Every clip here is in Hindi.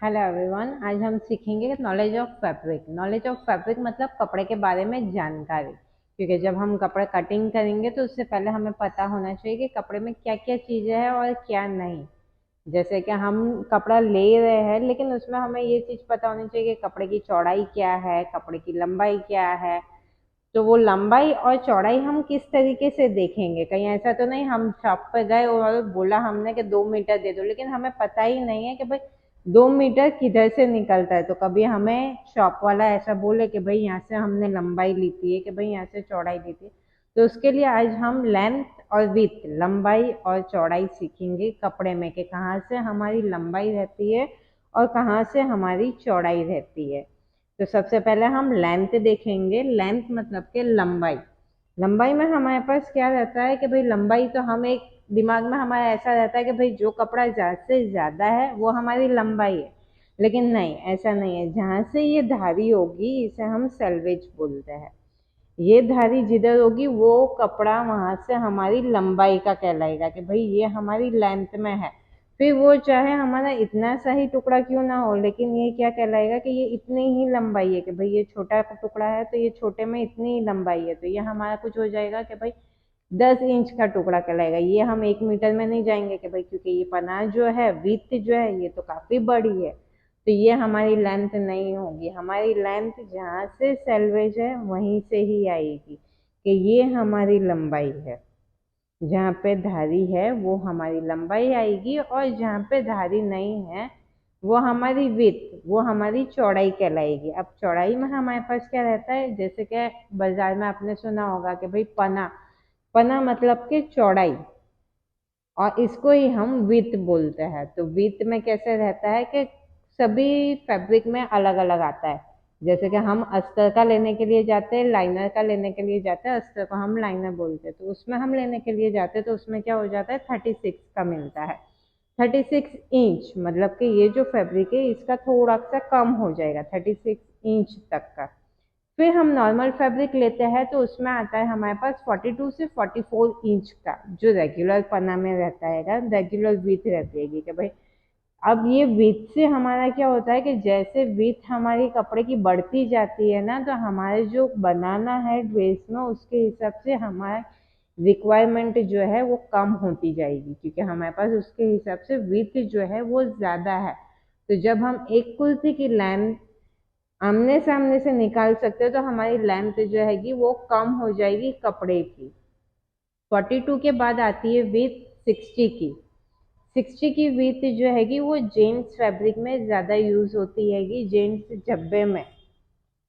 Hello everyone. आज हम सीखेंगे knowledge of fabric. Knowledge of fabric मतलब कपड़े के बारे में जानकारी। क्योंकि जब हम कपड़ा कटिंग करेंगे तो उससे पहले हमें पता होना चाहिए कि कपड़े में क्या क्या चीज़ें हैं और क्या नहीं। जैसे कि हम कपड़ा ले रहे हैं लेकिन उसमें हमें ये चीज़ पता होनी चाहिए कि कपड़े की चौड़ाई क्या है, कपड़े की लंबाई क्या है। तो वो लंबाई और चौड़ाई हम किस तरीके से देखेंगे। कहीं ऐसा तो नहीं हम शॉप पे गए और बोला हमने कि 2 मीटर दे दो, लेकिन हमें पता ही नहीं है कि भाई 2 मीटर किधर से निकलता है। तो कभी हमें शॉप वाला ऐसा बोले कि भाई यहाँ से हमने लंबाई ली थी कि भाई यहाँ से चौड़ाई ली थी। तो उसके लिए आज हम लेंथ और विड्थ, लंबाई और चौड़ाई सीखेंगे कपड़े में कि कहाँ से हमारी लंबाई रहती है और कहाँ से हमारी चौड़ाई रहती है। तो सबसे पहले हम लेंथ देखेंगे। लेंथ मतलब के लंबाई। लंबाई में हमारे पास क्या रहता है कि भाई लंबाई तो हम एक दिमाग में हमारा ऐसा रहता है कि भाई जो कपड़ा ज़्यादा से ज़्यादा है वो हमारी लंबाई है। लेकिन नहीं, ऐसा नहीं है। जहाँ से ये धारी होगी इसे हम सेल्वेज बोलते हैं। ये धारी जिधर होगी वो कपड़ा वहां से हमारी लंबाई का कहलाएगा कि भाई ये हमारी लेंथ में है। फिर वो चाहे हमारा इतना सा ही टुकड़ा क्यों ना हो, लेकिन ये क्या कहलाएगा कि ये इतनी ही लंबाई है। कि भाई ये छोटा टुकड़ा है तो ये छोटे में इतनी ही लंबाई है, तो ये हमारा कुछ हो जाएगा कि भाई 10 इंच का टुकड़ा कहलाएगा। ये हम 1 मीटर में नहीं जाएंगे कि भाई, क्योंकि ये पना जो है, विड्थ जो है, ये तो काफी बड़ी है। तो ये हमारी लेंथ नहीं होगी। हमारी लेंथ जहाँ से सेल्वेज है वहीं से ही आएगी कि ये हमारी लंबाई है। जहाँ पे धारी है वो हमारी लंबाई आएगी, और जहाँ पे धारी नहीं है वो हमारी विड्थ, वो हमारी चौड़ाई कहलाएगी। अब चौड़ाई में हमारे पास क्या रहता है, जैसे कि बाजार में आपने सुना होगा कि भाई पना। पना मतलब कि चौड़ाई, और इसको ही हम विड्थ बोलते हैं। तो विड्थ में कैसे रहता है कि सभी फैब्रिक में अलग अलग आता है। जैसे कि हम अस्तर का लेने के लिए जाते हैं, लाइनर का लेने के लिए जाते हैं, अस्तर को हम लाइनर बोलते हैं, तो उसमें हम लेने के लिए जाते हैं तो उसमें क्या हो जाता है, 36 का मिलता है। 36 इंच मतलब कि ये जो फैब्रिक है इसका थोड़ा सा कम हो जाएगा, 36 इंच तक का। फिर हम नॉर्मल फैब्रिक लेते हैं तो उसमें आता है हमारे पास 42 से 44 इंच का, जो रेगुलर पन्ना में रहता है, रेगुलर विथ रहती है कि भाई। अब ये विथ से हमारा क्या होता है कि जैसे विथ हमारी कपड़े की बढ़ती जाती है ना, तो हमारे जो बनाना है ड्रेस में उसके हिसाब से हमारा रिक्वायरमेंट जो है वो कम होती जाएगी, क्योंकि हमारे पास उसके हिसाब से विथ जो है वो ज़्यादा है। तो जब हम एक कुर्ती की लेंथ आमने सामने से निकाल सकते हो तो हमारी लेंथ जो हैगी वो कम हो जाएगी कपड़े की। 42 के बाद आती है विथ 60 की। 60 की विथ जो हैगी वो जेंट्स फैब्रिक में ज़्यादा यूज होती हैगी, जेंट्स झब्बे में।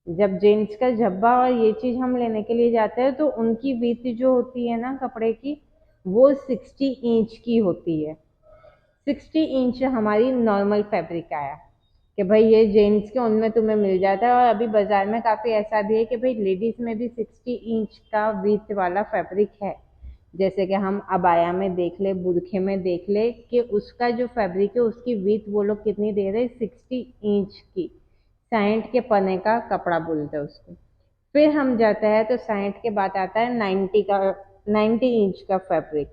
जब जेंट्स का झब्बा और ये चीज़ हम लेने के लिए जाते हैं तो उनकी विथ जो होती है ना कपड़े की, वो 60 इंच की होती है। 60 इंच हमारी नॉर्मल फैब्रिक आया कि भाई ये जेंट्स के उनमें तुम्हें मिल जाता है। और अभी बाजार में काफ़ी ऐसा भी है कि भाई लेडीज़ में भी 60 इंच का विथ वाला फैब्रिक है। जैसे कि हम अबाया में देख ले, बुरखे में देख ले कि उसका जो फैब्रिक है उसकी विथ वो लोग कितनी दे रहे, 60 इंच की। 60 के पने का कपड़ा बोलते हैं उसको। फिर हम जाते हैं तो 60 के बाद आता है 90 इंच का फैब्रिक।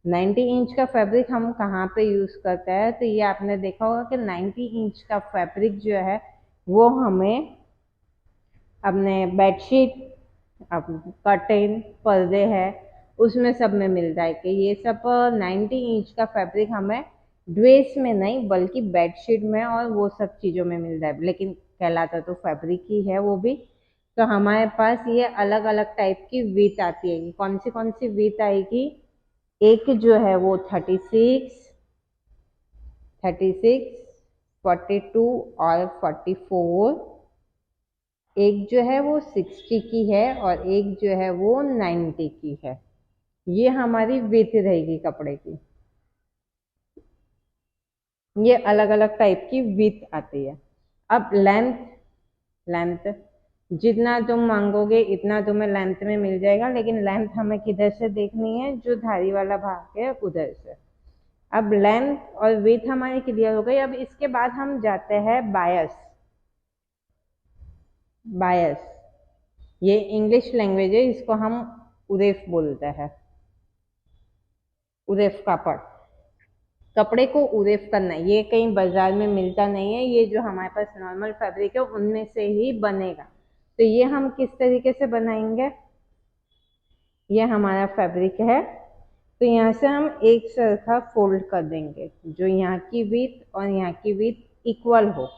90 इंच का फैब्रिक हम कहाँ पे यूज करते हैं, तो ये आपने देखा होगा कि 90 इंच का फैब्रिक जो है वो हमें अपने बेडशीट, अब कर्टेन, पर्दे है, उसमें सब में मिलता है। कि ये सब 90 इंच का फैब्रिक हमें ड्रेस में नहीं बल्कि बेडशीट में और वो सब चीज़ों में मिलता है, लेकिन कहलाता तो फैब्रिक ही है वो भी। तो हमारे पास ये अलग अलग टाइप की विथ आती है। कौन सी विथ आएगी, एक जो है वो 36, 42 और 44। एक जो है वो 60 की है और एक जो है वो 90 की है। ये हमारी विथ रहेगी कपड़े की। ये अलग अलग टाइप की विथ आती है। अब लेंथ। लेंथ जितना तुम मांगोगे इतना तुम्हें लेंथ में मिल जाएगा, लेकिन लेंथ हमें किधर से देखनी है, जो धारी वाला भाग है उधर से। अब लेंथ और विथ हमारी क्लियर हो गई। अब इसके बाद हम जाते हैं बायस। बायस ये इंग्लिश लैंग्वेज है, इसको हम उरेफ बोलते हैं, उरेफ कापड़। कपड़े को उरेफ करना, ये कहीं बाजार में मिलता नहीं है, ये जो हमारे पास नॉर्मल फैब्रिक है उनमें से ही बनेगा। तो ये हम किस तरीके से बनाएंगे, ये हमारा फैब्रिक है, तो यहाँ से हम एक सरखा फोल्ड कर देंगे, जो यहाँ की विड्थ और यहाँ की विड्थ इक्वल हो।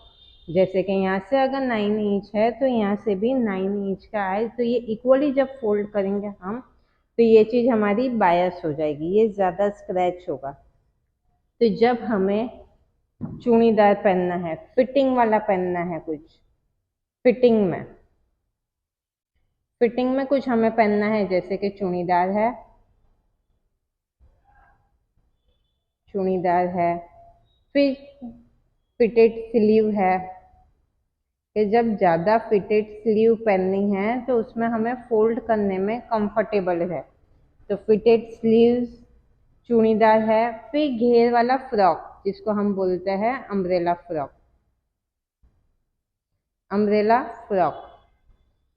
जैसे कि यहाँ से अगर 9 इंच है तो यहाँ से भी 9 इंच का है, तो ये इक्वली जब फोल्ड करेंगे हम, तो ये चीज़ हमारी बायस हो जाएगी, ये ज़्यादा स्क्रैच होगा। तो जब हमें चूड़ीदार पहनना है, फिटिंग वाला पहनना है, कुछ फिटिंग में कुछ हमें पहनना है, जैसे कि चूड़ीदार है, फिर फिटेड स्लीव है, कि जब ज़्यादा फिटेड स्लीव पहननी है तो उसमें हमें फोल्ड करने में कंफर्टेबल है, तो फिटेड स्लीव्स चूड़ीदार है। फिर घेर वाला फ्रॉक, जिसको हम बोलते हैं अम्ब्रेला फ्रॉक।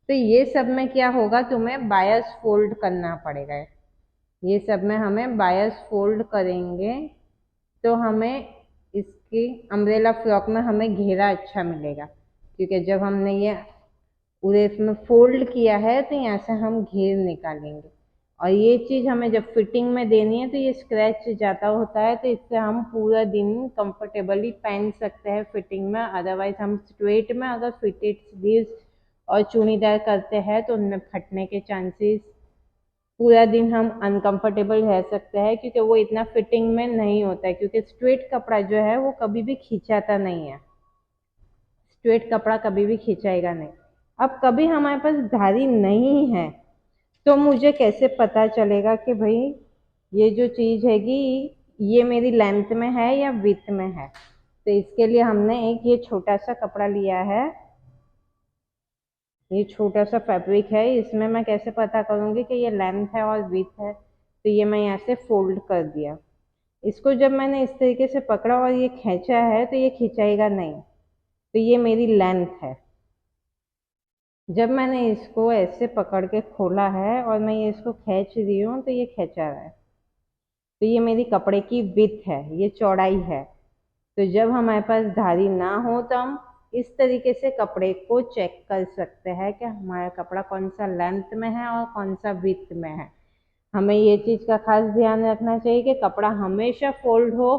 तो ये सब में क्या होगा, तुम्हें बायस फोल्ड करना पड़ेगा, ये सब में हमें बायस फोल्ड करेंगे तो हमें इसकी अम्ब्रेला फ्रॉक में हमें घेरा अच्छा मिलेगा, क्योंकि जब हमने ये पूरे इसमें फोल्ड किया है तो यहाँ से हम घेर निकालेंगे। और ये चीज़ हमें जब फिटिंग में देनी है तो ये स्क्रैच ज़्यादा होता है, तो इससे हम पूरा दिन कंफर्टेबली पहन सकते हैं फिटिंग में। अदरवाइज हम स्ट्रेट में अगर फिटेड स्लीव्स और चूड़ीदार करते हैं तो उनमें फटने के चांसेस, पूरा दिन हम अनकंफर्टेबल रह सकते हैं, क्योंकि वो इतना फिटिंग में नहीं होता है, क्योंकि स्ट्रेट कपड़ा जो है वो कभी भी खींचाता नहीं है, स्ट्रेट कपड़ा कभी भी खींचाएगा नहीं। अब कभी हमारे पास धारी नहीं है तो मुझे कैसे पता चलेगा कि भाई ये जो चीज़ हैगी ये मेरी लेंथ में है या विड्थ में है। तो इसके लिए हमने एक ये छोटा सा कपड़ा लिया है, ये छोटा सा फैब्रिक है, इसमें मैं कैसे पता करूँगी कि ये लेंथ है और विड्थ है। तो ये मैं यहाँ से फोल्ड कर दिया, इसको जब मैंने इस तरीके से पकड़ा और ये खींचा है तो ये खिंचाएगा नहीं, तो ये मेरी लेंथ है। जब मैंने इसको ऐसे पकड़ के खोला है और मैं ये इसको खींच रही हूँ तो ये खींचा रहा है, तो ये मेरी कपड़े की विड्थ है, ये चौड़ाई है। तो जब हमारे पास धारी ना हो तो हम इस तरीके से कपड़े को चेक कर सकते हैं कि हमारा कपड़ा कौन सा लेंथ में है और कौन सा विड्थ में है। हमें ये चीज़ का खास ध्यान रखना चाहिए कि कपड़ा हमेशा फोल्ड हो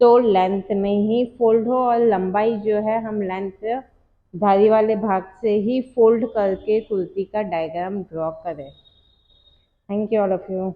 तो लेंथ में ही फोल्ड हो, और लंबाई जो है हम लेंथ धारी वाले भाग से ही फोल्ड करके कुर्ती का डायग्राम ड्रॉ करें। Thank you all of you.